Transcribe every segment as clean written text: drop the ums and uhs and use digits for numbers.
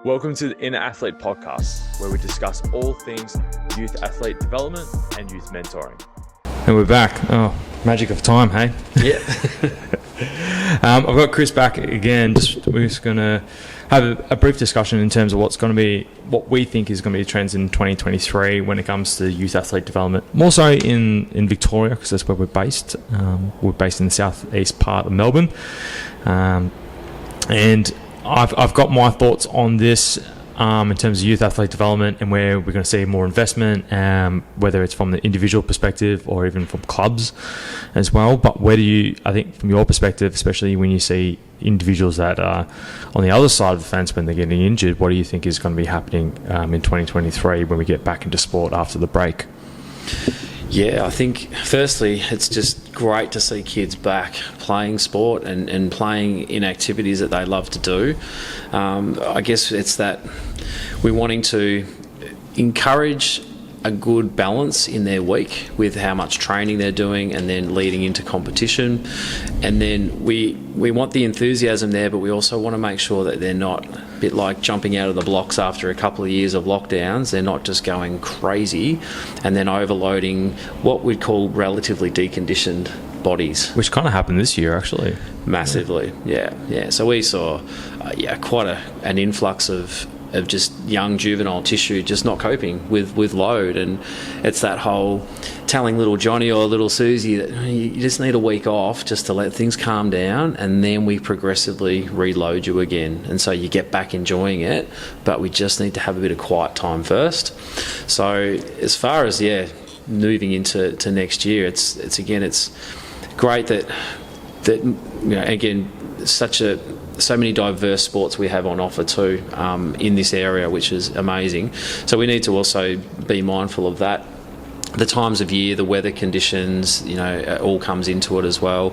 Welcome to the Inner Athlete Podcast, where we discuss all things youth athlete development and youth mentoring. And we're back. Oh, magic of time, hey? Yeah. I've got Chris back again. We're just going to have a brief discussion in terms of what we think is going to be the trends in 2023 when it comes to youth athlete development. More so in Victoria, because that's where we're based. We're based in the southeast part of Melbourne. And I've got my thoughts on this in terms of youth athlete development and where we're going to see more investment, whether it's from the individual perspective or even from clubs as well. But I think from your perspective, especially when you see individuals that are on the other side of the fence when they're getting injured, what do you think is going to be happening in 2023 when we get back into sport after the break? Yeah, I think firstly, it's just great to see kids back playing sport and playing in activities that they love to do. I guess it's that we're wanting to encourage a good balance in their week with how much training they're doing and then leading into competition. And then we want the enthusiasm there, but we also want to make sure that they're not a bit like jumping out of the blocks after a couple of years of lockdowns. They're not just going crazy and then overloading what we'd call relatively deconditioned bodies. Which kind of happened this year, actually. Massively, yeah. So we saw quite an influx of just young juvenile tissue just not coping with load. And it's that whole telling little Johnny or little Susie that you just need a week off just to let things calm down, and then we progressively reload you again. And so you get back enjoying it, but we just need to have a bit of quiet time first. So as far as moving into next year, it's great that again so many diverse sports we have on offer too in this area, which is amazing. So we need to also be mindful of that. The times of year, the weather conditions, all comes into it as well.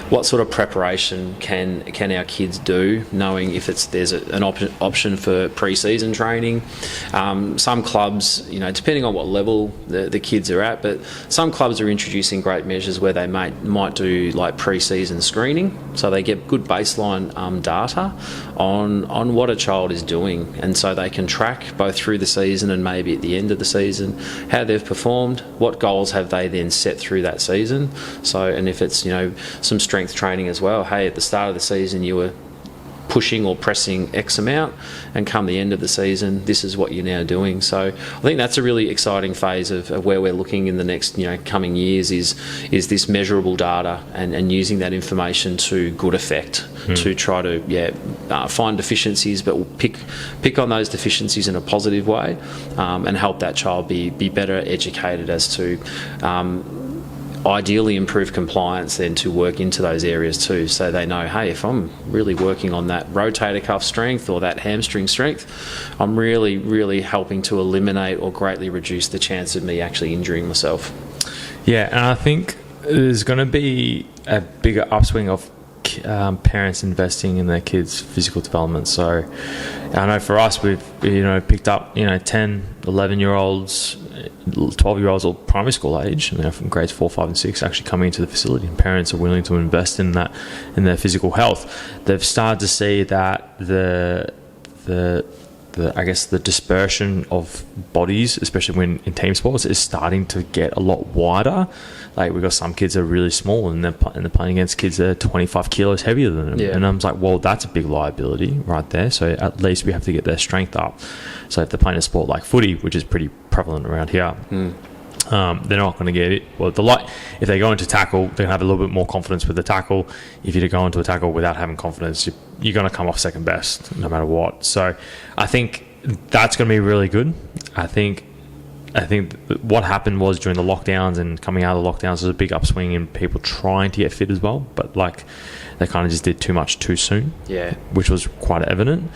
What sort of preparation can our kids do, knowing if there's an option for pre-season training? Some clubs, depending on what level the kids are at, but some clubs are introducing great measures where they might do like pre-season screening, so they get good baseline data on what a child is doing, and so they can track both through the season and maybe at the end of the season how they've performed. What goals have they then set through that season? So, and if it's, some strength training as well, hey, at the start of the season you were pushing or pressing X amount, and come the end of the season, this is what you're now doing. So I think that's a really exciting phase of where we're looking in the next coming years is this measurable data and using that information to good effect to try to find deficiencies, but pick on those deficiencies in a positive way, and help that child be better educated as to ideally improve compliance then to work into those areas too, so they know, hey, if I'm really working on that rotator cuff strength or that hamstring strength, I'm really, really helping to eliminate or greatly reduce the chance of me actually injuring myself. Yeah, and I think there's going to be a bigger upswing of parents investing in their kids' physical development. So I know for us, we've picked up 10, 11-year-olds, 12-year-olds or primary school age, from grades 4, 5 and 6 actually coming into the facility, and parents are willing to invest in that, in their physical health. They've started to see that the dispersion of bodies, especially when in team sports, is starting to get a lot wider. Like, we've got some kids that are really small and they're playing against kids that are 25 kilos heavier than them. Yeah. And I'm like, well, that's a big liability right there. So at least we have to get their strength up. So if they're playing a sport like footy, which is pretty prevalent around here, they're not going to get it. Well, if they go into tackle, they're going to have a little bit more confidence with the tackle. If you go into a tackle without having confidence, you're going to come off second best no matter what. So I think that's going to be really good. I think what happened was during the lockdowns and coming out of the lockdowns, there's a big upswing in people trying to get fit as well, but they kind of just did too much too soon, which was quite evident.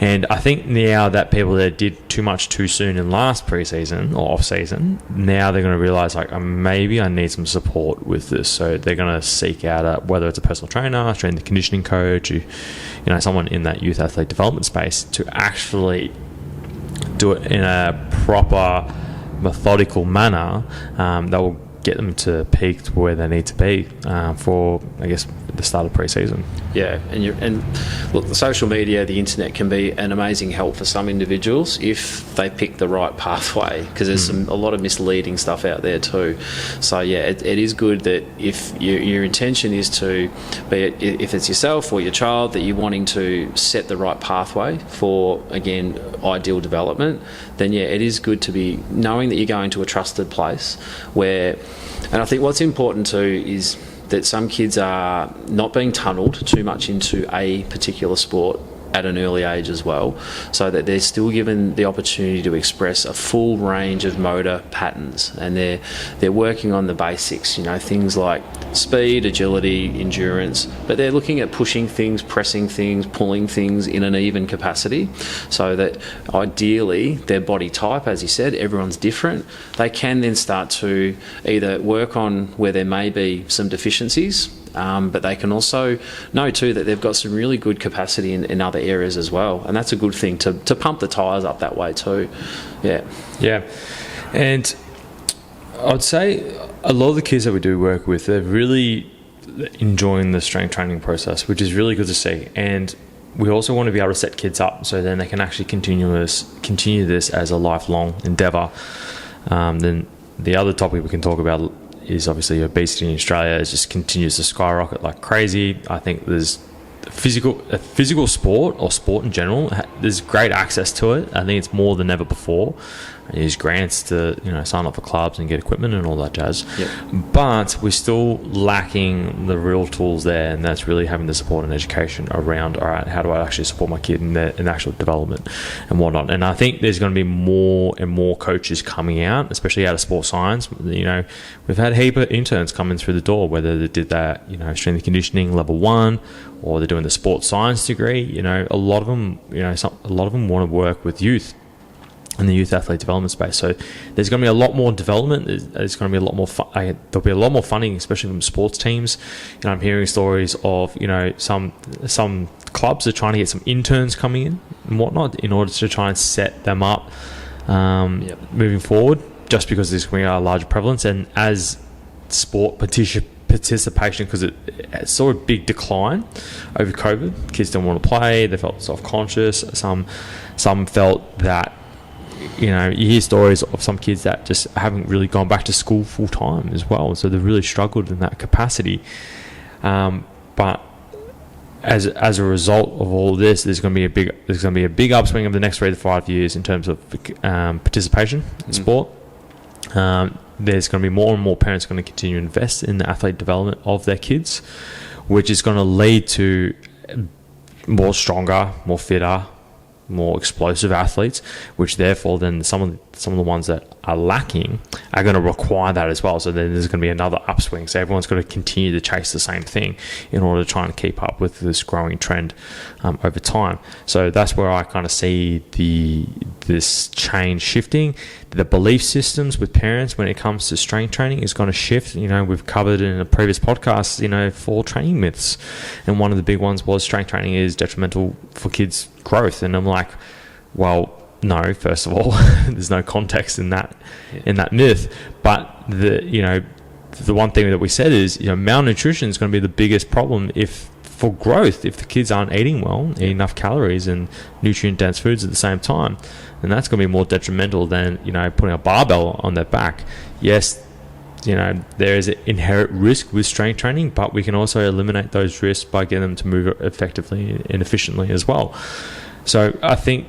And I think now that people that did too much too soon in last pre-season or off-season, now they're going to realise, maybe I need some support with this. So they're going to seek out whether it's a personal trainer, strength and conditioning coach, someone in that youth athlete development space to actually do it in a proper, methodical manner that will get them to peak to where they need to be for, I guess, the start of pre-season. Yeah, and look, the social media, the internet can be an amazing help for some individuals if they pick the right pathway, because there's a lot of misleading stuff out there too. So yeah, it is good that if your intention is to, be it if it's yourself or your child, that you're wanting to set the right pathway for, again, ideal development, then yeah, it is good to be knowing that you're going to a trusted place where, and I think what's important too is that some kids are not being tunnelled too much into a particular sport at an early age as well, so that they're still given the opportunity to express a full range of motor patterns, and they're working on the basics, things like speed, agility, endurance, but they're looking at pushing things, pressing things, pulling things in an even capacity, so that ideally their body type, as you said, everyone's different. They can then start to either work on where there may be some deficiencies, but they can also know too that they've got some really good capacity in other areas as well, and that's a good thing to pump the tyres up that way too. Yeah, and I'd say a lot of the kids that we do work with, they're really enjoying the strength training process, which is really good to see. And we also want to be able to set kids up so then they can actually continue this as a lifelong endeavour. Then the other topic we can talk about is obviously obesity in Australia. It just continues to skyrocket like crazy. I think there's a physical sport, or sport in general, there's great access to it. I think it's more than ever before. There's grants to sign up for clubs and get equipment and all that jazz. Yep. But we're still lacking the real tools there, and that's really having the support and education around, all right, how do I actually support my kid in actual development and whatnot. And I think there's going to be more and more coaches coming out, especially out of sports science. We've had a heap of interns coming through the door, whether they did that strength and conditioning level 1, or they're doing the sports science degree. A lot of them want to work with youth in the youth athlete development space. So there's going to be a lot more development. There's going to be a lot more there'll be a lot more funding, especially from sports teams. I'm hearing stories of some clubs are trying to get some interns coming in and whatnot in order to try and set them up moving forward, just because there's going to be a larger prevalence. And as sport participation, because it saw a big decline over COVID, kids didn't want to play, they felt self-conscious. Some felt that you hear stories of some kids that just haven't really gone back to school full time as well, so they've really struggled in that capacity. But as a result of all this, there's going to be a big upswing of the next 3 to 5 years in terms of participation in sport. There's going to be more and more parents going to continue to invest in the athlete development of their kids, which is going to lead to more stronger, more fitter, more explosive athletes, which therefore then some of the ones that are lacking are going to require that as well. So then there's going to be another upswing. So everyone's got to continue to chase the same thing in order to try and keep up with this growing trend over time. So that's where I kind of see this change shifting. The belief systems with parents when it comes to strength training is going to shift. We've covered in a previous podcast, 4 training myths, and one of the big ones was strength training is detrimental for kids' growth. And I'm like, well, no, first of all, there's no context in that myth. But the one thing that we said is malnutrition is going to be the biggest problem for growth if the kids aren't eating well, eating enough calories and nutrient dense foods at the same time. And that's going to be more detrimental than putting a barbell on their back. Yes, there is an inherent risk with strength training, but we can also eliminate those risks by getting them to move effectively and efficiently as well. So I think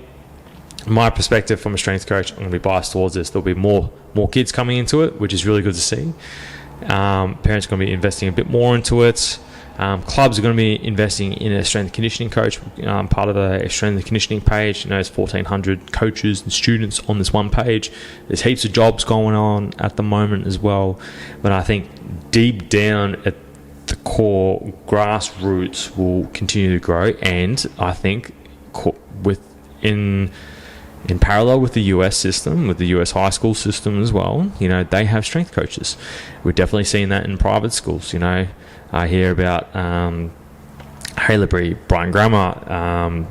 my perspective from a strength coach, I'm going to be biased towards this. There'll be more kids coming into it, which is really good to see. Parents are going to be investing a bit more into it. Clubs are going to be investing in a strength and conditioning coach. Part of a strength and conditioning page, there's 1,400 coaches and students on this one page. There's heaps of jobs going on at the moment as well. But I think deep down at the core, grassroots will continue to grow. And I think in parallel with the US system, with the US high school system as well, they have strength coaches. We're definitely seeing that in private schools. I hear about Haileybury, Brian Grammar,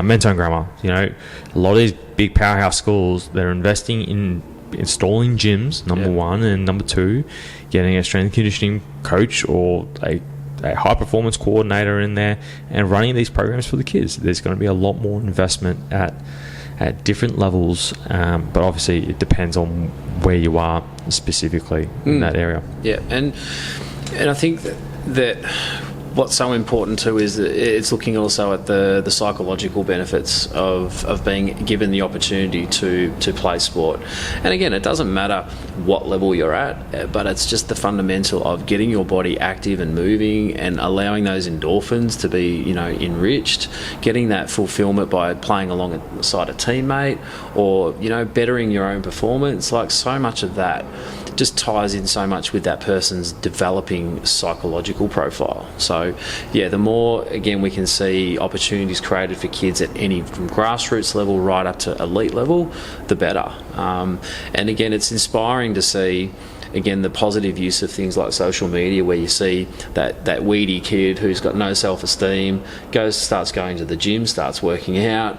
Mentone Grammar. A lot of these big powerhouse schools, they're investing in installing gyms, number one, and number two, getting a strength and conditioning coach or a high performance coordinator in there and running these programs for the kids. There's going to be a lot more investment at different levels, but obviously it depends on where you are specifically in that area. Yeah, and I think that what's so important too is that it's looking also at the psychological benefits of being given the opportunity to play sport. And again, it doesn't matter what level you're at, but it's just the fundamental of getting your body active and moving and allowing those endorphins to be, enriched, getting that fulfillment by playing alongside a teammate or, bettering your own performance. Like, so much of that just ties in so much with that person's developing psychological profile. So the more, again, we can see opportunities created for kids at any, from grassroots level right up to elite level, the better. And again, it's inspiring to see, again, the positive use of things like social media, where you see that weedy kid who's got no self-esteem starts going to the gym, starts working out.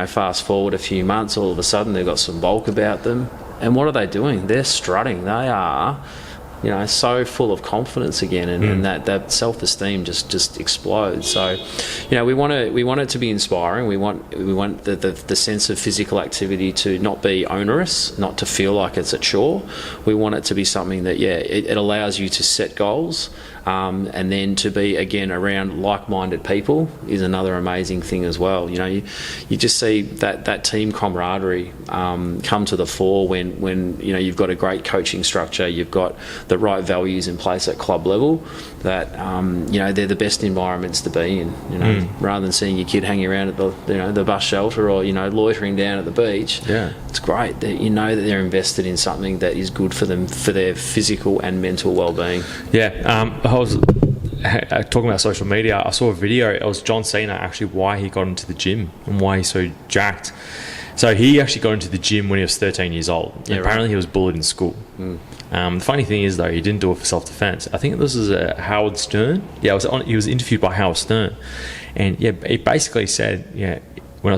Fast forward a few months, all of a sudden they've got some bulk about them. And what are they doing? They're strutting. They are, so full of confidence again, and that self-esteem just explodes. So, we want it to be inspiring. We want the sense of physical activity to not be onerous, not to feel like it's a chore. We want it to be something that it allows you to set goals. And then to be, again, around like-minded people is another amazing thing as well. You just see that team camaraderie come to the fore when you've got a great coaching structure, you've got the right values in place at club level, that they're the best environments to be in. Rather than seeing your kid hanging around at the bus shelter or loitering down at the beach. Yeah, it's great that that they're invested in something that is good for them, for their physical and mental well-being. I was talking about social media. I saw a video. It was John Cena, actually, why he got into the gym and why he's so jacked. So he actually got into the gym when he was 13 years old. Yeah, apparently he was bullied in school. The funny thing is, though, he didn't do it for self-defense. I think this is Howard Stern. He was interviewed by Howard Stern, and he basically said, when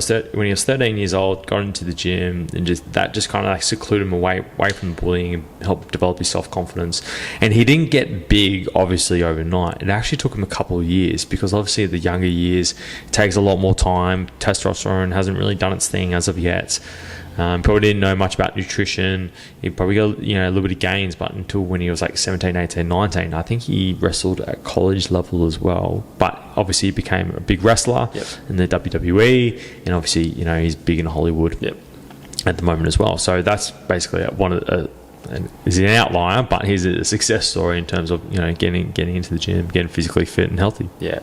he was 13 years old, got into the gym, and just kind of like secluded him away from the bullying and helped develop his self-confidence. And he didn't get big, obviously, overnight. It actually took him a couple of years, because obviously the younger years, it takes a lot more time. Testosterone hasn't really done its thing as of yet. Probably didn't know much about nutrition. He probably got a little bit of gains, but until when he was like 17, 18, 19, I think he wrestled at college level as well. But obviously he became a big wrestler in the WWE, and obviously he's big in Hollywood at the moment as well. So that's basically one of the, is an outlier, but he's a success story in terms of getting into the gym, getting physically fit and healthy. Yeah.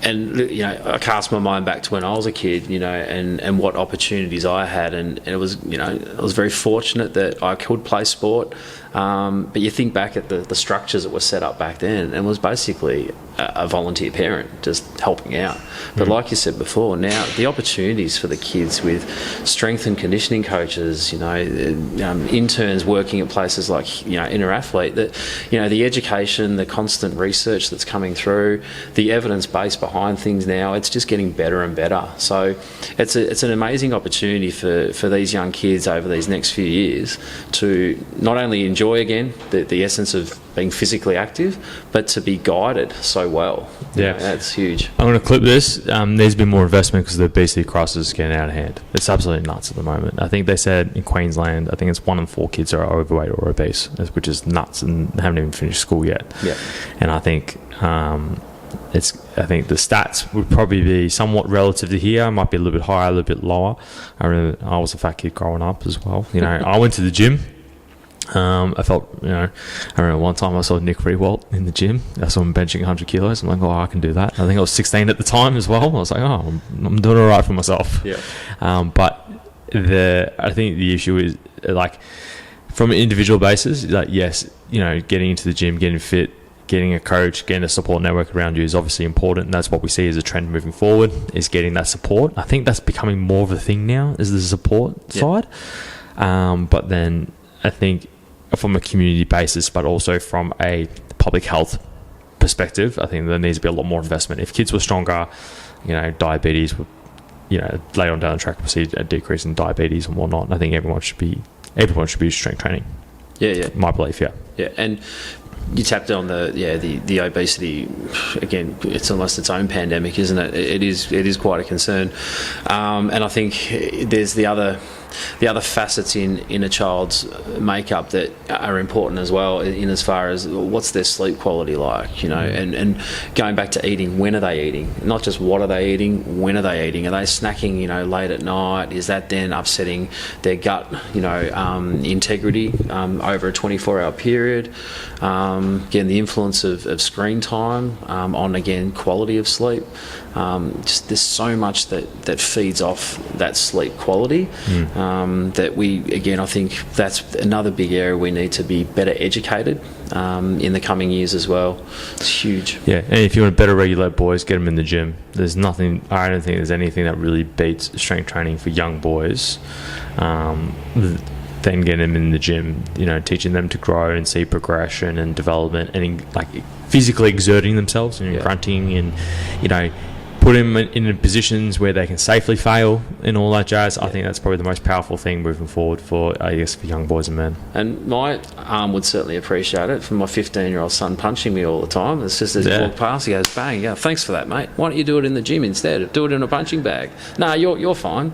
And I cast my mind back to when I was a kid, and what opportunities I had, and it was, I was very fortunate that I could play sport. But you think back at the structures that were set up back then, and it was basically a volunteer parent just helping out. But like you said before, now the opportunities for the kids with strength and conditioning coaches, interns working at places like Inner Athlete, that the education, the constant research that's coming through, the evidence base behind things now, it's just getting better and better. So it's an amazing opportunity for these young kids over these next few years to not only enjoy again the essence of being physically active, but to be guided so well. That's huge. I'm going to clip this. There's been more investment because the obesity crisis is getting out of hand. It's absolutely nuts at the moment. I think they said in Queensland, I think it's 1 in 4 kids are overweight or obese, which is nuts, and haven't even finished school yet. And I think I think the stats would probably be somewhat relative to here. Might be a little bit higher, a little bit lower. I remember I was a fat kid growing up as well. I went to the gym. I felt, I remember one time I saw Nick Rewalt in the gym. I saw him benching 100 kilos. I'm like, I can do that. I think I was 16 at the time as well. I was like, I'm doing all right for myself. But I think the issue is, like, from an individual basis, like, yes, getting into the gym, getting fit, getting a coach, getting a support network around you is obviously important, and that's what we see as a trend moving forward, is getting that support. I think that's becoming more of a thing now, is the support side. But then I think from a community basis, but also from a public health perspective, I think there needs to be a lot more investment. If kids were stronger, diabetes would, later on down the track, we'll see a decrease in diabetes and whatnot. I think everyone should be everyone should be strength training. Yeah. My belief, yeah. Yeah, and you tapped on the obesity again. It's almost its own pandemic, isn't it? It is quite a concern, and I think there's the other facets in a child's makeup that are important as well, in as far as what's their sleep quality like, and going back to eating, when are they eating? Not just what are they eating, when are they eating? Are they snacking, late at night? Is that then upsetting their gut, integrity over a 24-hour period? Again, the influence of screen time on, again, quality of sleep. Just there's so much that feeds off that sleep quality that I think that's another big area we need to be better educated in the coming years as well. It's huge. Yeah, and if you want to better regulate boys, get them in the gym. I don't think there's anything that really beats strength training for young boys. Then get them in the gym, teaching them to grow and see progression and development, and physically exerting themselves and grunting, and put them in positions where they can safely fail and all that jazz. I think that's probably the most powerful thing moving forward for young boys and men. And my arm would certainly appreciate it, for my 15-year-old son punching me all the time. It's just as he walks past, he goes, bang, yeah, thanks for that, mate. Why don't you do it in the gym instead? Do it in a punching bag. No, you're fine.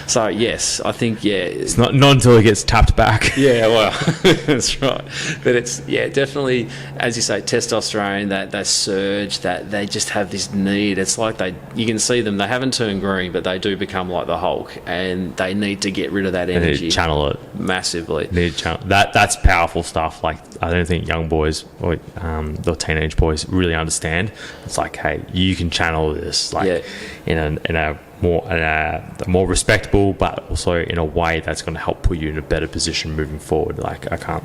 So yes, I think it's not until it gets tapped back. Yeah, well, that's right. But it's definitely, as you say, testosterone, that surge, that they just have this need. It's like you can see them. They haven't turned green, but they do become like the Hulk, and they need to get rid of that energy. They need to channel it massively. That's powerful stuff. Like, I don't think young boys or teenage boys really understand. It's like, hey, you can channel this in a more respectable, but also in a way that's going to help put you in a better position moving forward. Like, I can't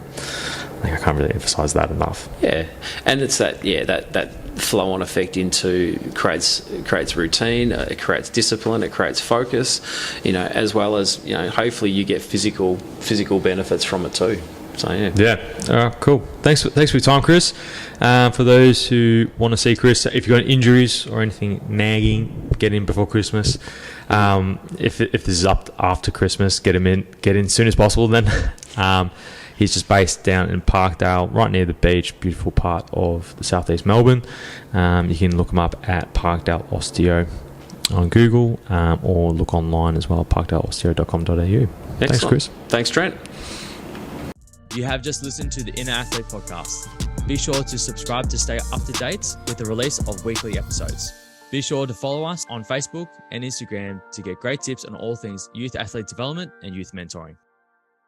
really emphasize that enough. Yeah, and it's that flow-on effect into creates routine, it creates discipline, it creates focus, as well as hopefully you get physical benefits from it too. So yeah. Cool. Thanks for your time, Chris. For those who want to see Chris, if you've got injuries or anything nagging, get in before Christmas. If this is up after Christmas, get in as soon as possible. Then he's just based down in Parkdale, right near the beach, beautiful part of the southeast Melbourne. You can look him up at Parkdale Osteo on Google, or look online as well, parkdaleosteo.com.au. Thanks, Chris. Thanks, Trent. You have just listened to the Inner Athlete podcast. Be sure to subscribe to stay up to date with the release of weekly episodes. Be sure to follow us on Facebook and Instagram to get great tips on all things youth athlete development and youth mentoring.